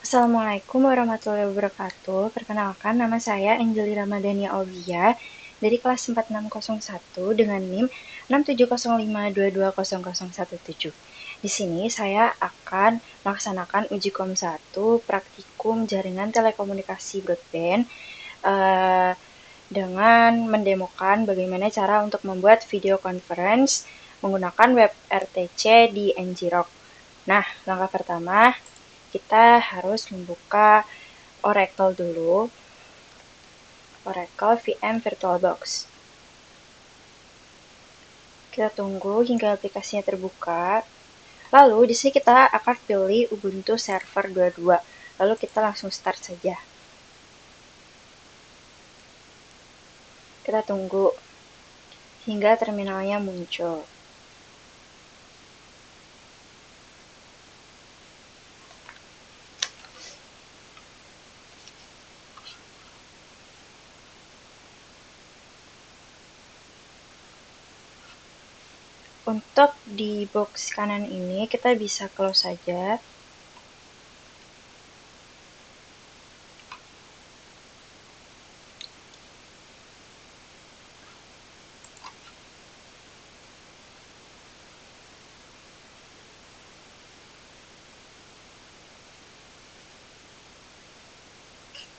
Assalamualaikum warahmatullahi wabarakatuh. Perkenalkan, nama saya Anjeli Ramadhania Aulia dari kelas 4601 dengan NIM 67052200017. Di sini saya akan melaksanakan uji kom 1 praktikum jaringan telekomunikasi broadband dengan mendemokan bagaimana cara untuk membuat video conference menggunakan web RTC di Ngrok. Nah, langkah pertama kita harus membuka Oracle dulu, Oracle VM VirtualBox. Kita tunggu hingga aplikasinya terbuka. Lalu di sini kita akan pilih Ubuntu Server 22. Lalu kita langsung start saja. Kita tunggu hingga terminalnya muncul. Untuk di box kanan ini kita bisa close saja.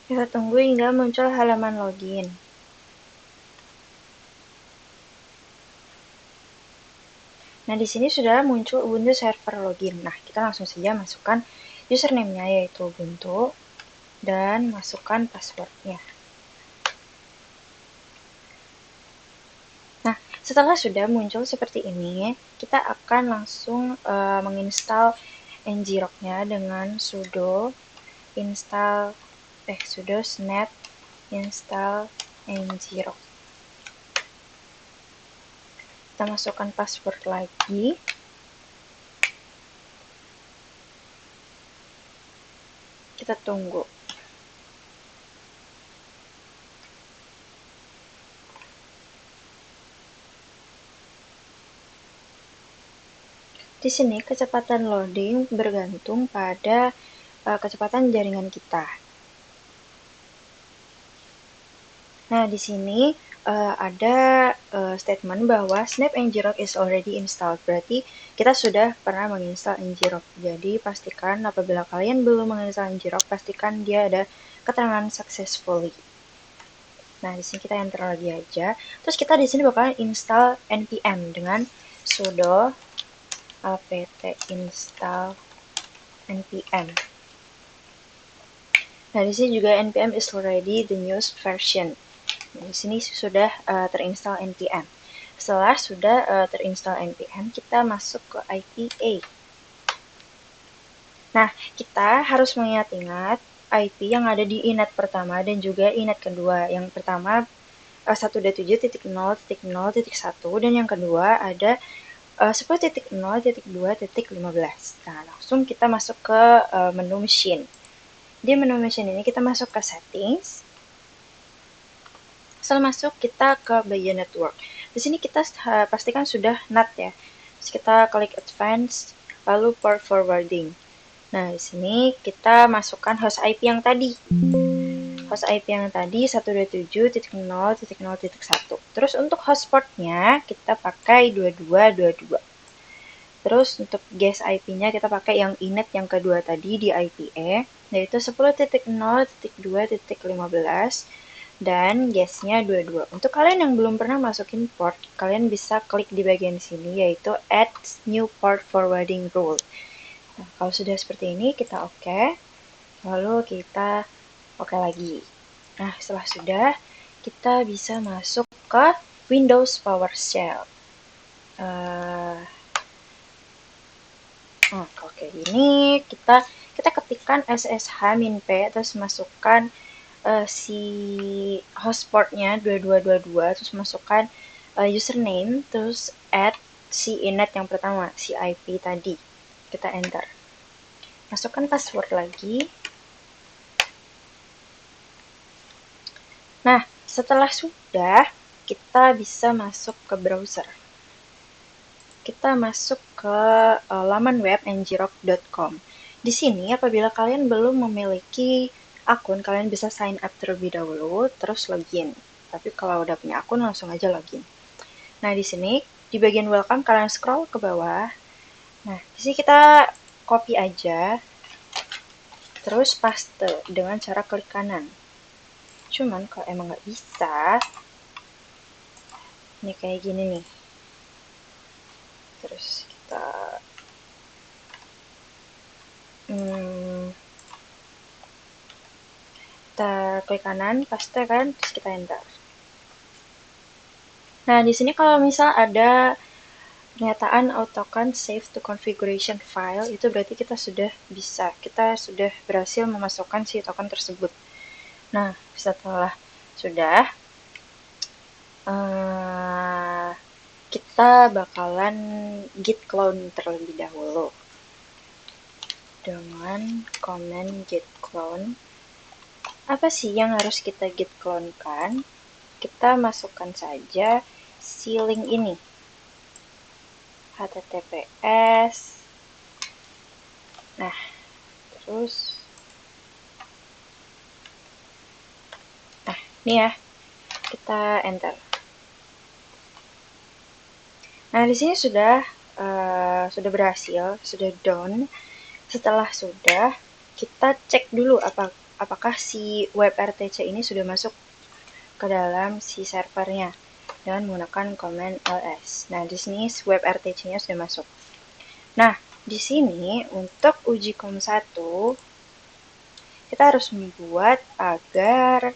Kita tunggu hingga muncul halaman login. Nah, di sini sudah muncul Ubuntu Server Login. Nah, kita langsung saja masukkan username-nya yaitu Ubuntu dan masukkan password-nya. Nah, setelah sudah muncul seperti ini, kita akan langsung menginstal Ngrok-nya dengan sudo snap install Ngrok. Kita masukkan password lagi. Kita tunggu. Di sini kecepatan loading bergantung pada kecepatan jaringan kita. Nah, di sini ada statement bahwa Snap Ngrok is already installed. Berarti kita sudah pernah menginstal Ngrok. Jadi pastikan apabila kalian belum menginstal Ngrok, pastikan dia ada keterangan successfully. Nah, di sini kita enter lagi aja. Terus kita di sini bakalan install npm dengan sudo apt install npm. Nah, di sini juga npm is already the newest version. Nah, di sini sudah terinstall npm. Setelah sudah terinstall npm, kita masuk ke IPA. Nah, kita harus mengingat-ingat IP yang ada di inet pertama dan juga inet kedua. Yang pertama 127.0.0.1 dan yang kedua ada 10.0.2.15. Nah, langsung kita masuk ke menu machine. Di menu machine ini kita masuk ke settings. Setelah masuk kita ke bagian network. Di sini kita pastikan sudah NAT ya. Terus kita klik advance lalu port forwarding. Nah, di sini kita masukkan host IP yang tadi. Host IP yang tadi 127.0.0.1. Terus untuk host portnya kita pakai 2222. Terus untuk guest IP-nya kita pakai yang inet yang kedua tadi di IPA, yaitu 10.0.2.15 dan guestnya 22. Untuk kalian yang belum pernah masukin port, kalian bisa klik di bagian sini yaitu add new port forwarding rule. Nah, kalau sudah seperti ini kita oke. Lalu kita oke lagi. Nah, setelah sudah kita bisa masuk ke Windows PowerShell. Oke, ini kita ketikkan ssh-p terus masukkan si hostportnya 2222 terus masukkan username terus add si inet yang pertama, si IP tadi. Kita enter. Masukkan password lagi. Nah, setelah sudah kita bisa masuk ke browser. Kita masuk ke laman web ngrok.com. Di sini apabila kalian belum memiliki akun, kalian bisa sign up terlebih dahulu, terus login. Tapi kalau udah punya akun, langsung aja login. Nah, di sini di bagian welcome kalian scroll ke bawah. Nah, di sini kita copy aja, terus paste dengan cara klik kanan. Cuman kalau emang nggak bisa, ini kayak gini nih. Terus kita kita klik kanan, paste kan, terus kita enter. Nah, di sini kalau misal ada pernyataan autocon save to configuration file, itu berarti kita sudah berhasil memasukkan si token tersebut. Nah, setelah sudah, kita bakalan git clone terlebih dahulu dengan command git clone. Apa sih yang harus kita git clone kan? Kita masukkan saja si link ini, https. Nah, terus ini ya, kita enter. Nah, di sini sudah berhasil, sudah done. Setelah sudah, kita cek dulu apakah si WebRTC ini sudah masuk ke dalam si servernya dengan menggunakan command ls. Nah, di sini WebRTC-nya sudah masuk. Nah, di sini untuk uji COM1, kita harus membuat agar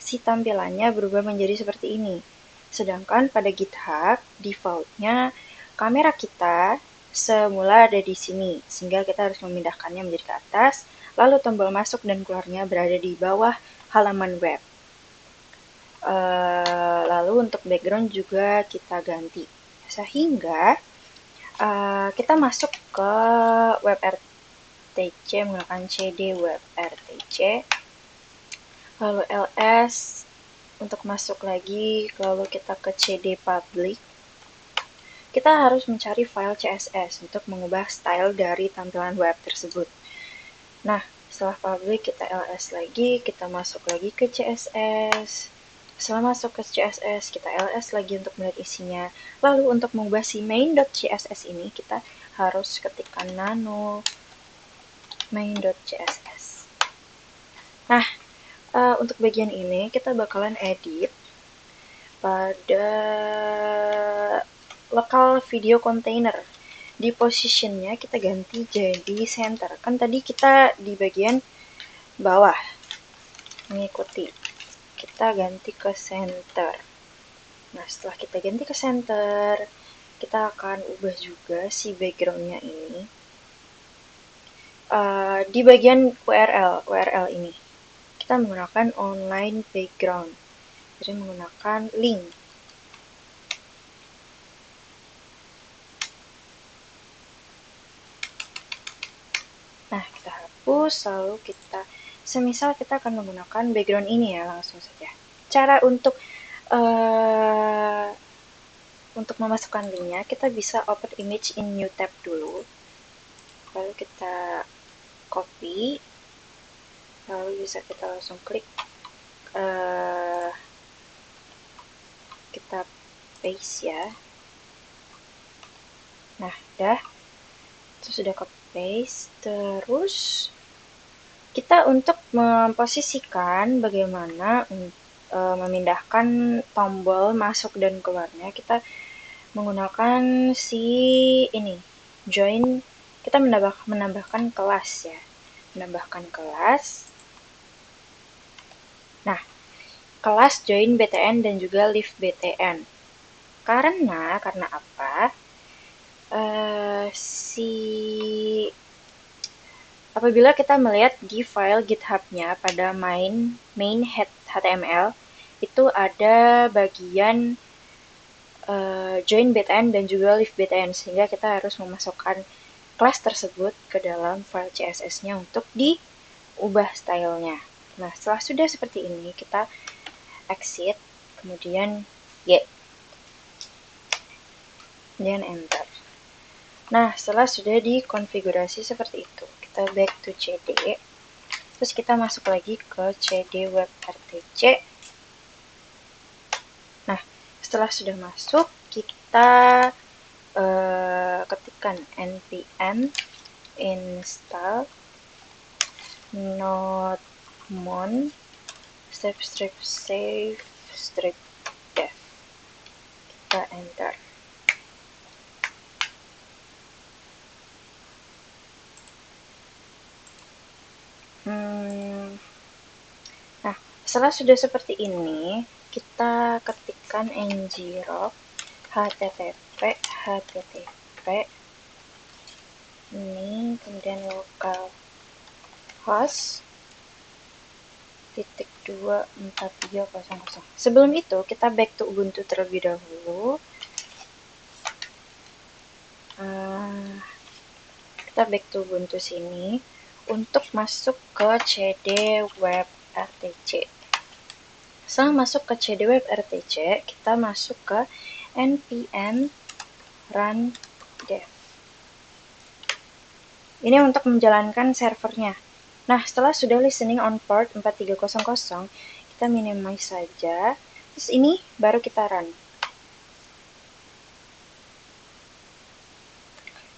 si tampilannya berubah menjadi seperti ini. Sedangkan pada GitHub, default-nya kamera kita semula ada di sini, sehingga kita harus memindahkannya menjadi ke atas, lalu tombol masuk dan keluarnya berada di bawah halaman web. Lalu untuk background juga kita ganti, sehingga kita masuk ke WebRTC menggunakan cd WebRTC, lalu ls untuk masuk lagi, lalu kita ke cd public. Kita harus mencari file CSS untuk mengubah style dari tampilan web tersebut. Nah, setelah public kita ls lagi, kita masuk lagi ke CSS. Setelah masuk ke CSS, kita ls lagi untuk melihat isinya. Lalu untuk mengubah si main.css ini, kita harus ketikkan nano main.css. Nah, untuk bagian ini kita bakalan edit pada local video container. Di positionnya kita ganti jadi center. Kan tadi kita di bagian bawah mengikuti. Kita ganti ke center. Nah, setelah kita ganti ke center, kita akan ubah juga si backgroundnya ini. Di bagian URL ini, kita menggunakan online background. Jadi menggunakan link. Nah, kita hapus, lalu semisal kita akan menggunakan background ini ya, langsung saja. Cara untuk memasukkan linknya, kita bisa open image in new tab dulu. Lalu kita copy, lalu bisa kita langsung klik, kita paste ya. Nah, udah. Terus sudah copy paste, terus kita untuk memposisikan bagaimana memindahkan tombol masuk dan keluarnya, kita menggunakan si ini join. Kita menambahkan kelas ya, menambahkan kelas. Nah, kelas join btn dan juga leave btn. Karena apa? Apabila kita melihat di file GitHub-nya pada main HTML, itu ada bagian join btn dan juga leave btn, sehingga kita harus memasukkan kelas tersebut ke dalam file CSS-nya untuk diubah stylenya. Nah, setelah sudah seperti ini, kita exit, kemudian kemudian enter. Nah, setelah sudah dikonfigurasi seperti itu, kita back to CD, terus kita masuk lagi ke CD web RTC. Nah, setelah sudah masuk, kita ketikkan npm install nodemon strip save strip dev. Kita enter. Nah, setelah sudah seperti ini, kita ketikkan ngrok http ini, kemudian localhost 24300. Sebelum itu, kita back to Ubuntu terlebih dahulu. Kita back to Ubuntu sini untuk masuk ke CD web RTC. Setelah masuk ke CD web RTC, kita masuk ke npm run dev. Ini untuk menjalankan servernya. Nah, setelah sudah listening on port 4300, kita minimize saja. Terus ini baru kita run.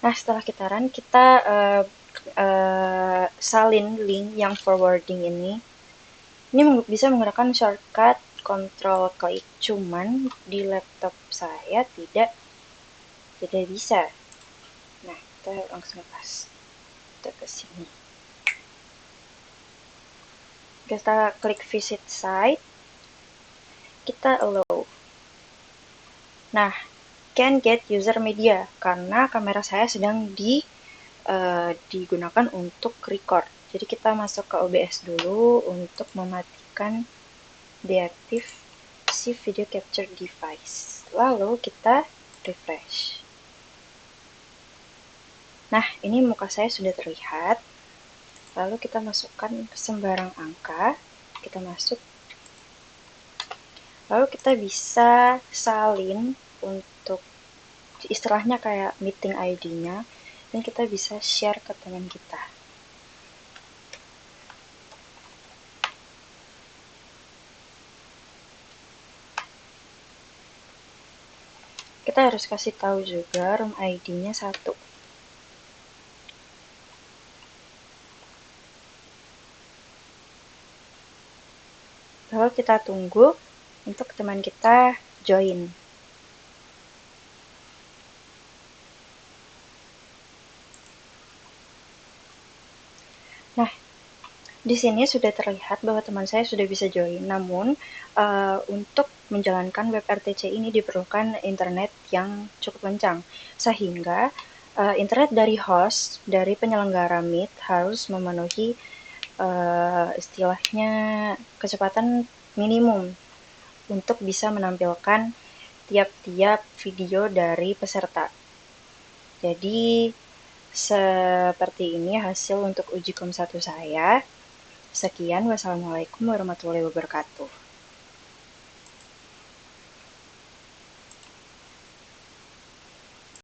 Nah, setelah kita run, kita salin link yang forwarding ini. Ini bisa menggunakan shortcut control klik, cuman di laptop saya tidak bisa. Nah, kita langsung lepas. Kita ke sini. Kita klik visit site. Kita allow. Nah, can get user media karena kamera saya sedang digunakan untuk record. Jadi kita masuk ke OBS dulu untuk mematikan deaktif si video capture device. Lalu kita refresh. Nah, ini muka saya sudah terlihat. Lalu kita masukkan sembarang angka. Kita masuk. Lalu kita bisa salin untuk istilahnya kayak meeting ID-nya. Dan kita bisa share ke teman kita. Kita harus kasih tahu juga room ID-nya 1. Lalu kita tunggu untuk teman kita join. Nah, di sini sudah terlihat bahwa teman saya sudah bisa join. Namun, untuk menjalankan web RTC ini diperlukan internet yang cukup kencang. Sehingga internet dari host, dari penyelenggara Meet harus memenuhi istilahnya kecepatan minimum untuk bisa menampilkan tiap-tiap video dari peserta. Jadi, seperti ini hasil untuk uji kom 1 saya. Sekian, wassalamualaikum warahmatullahi wabarakatuh.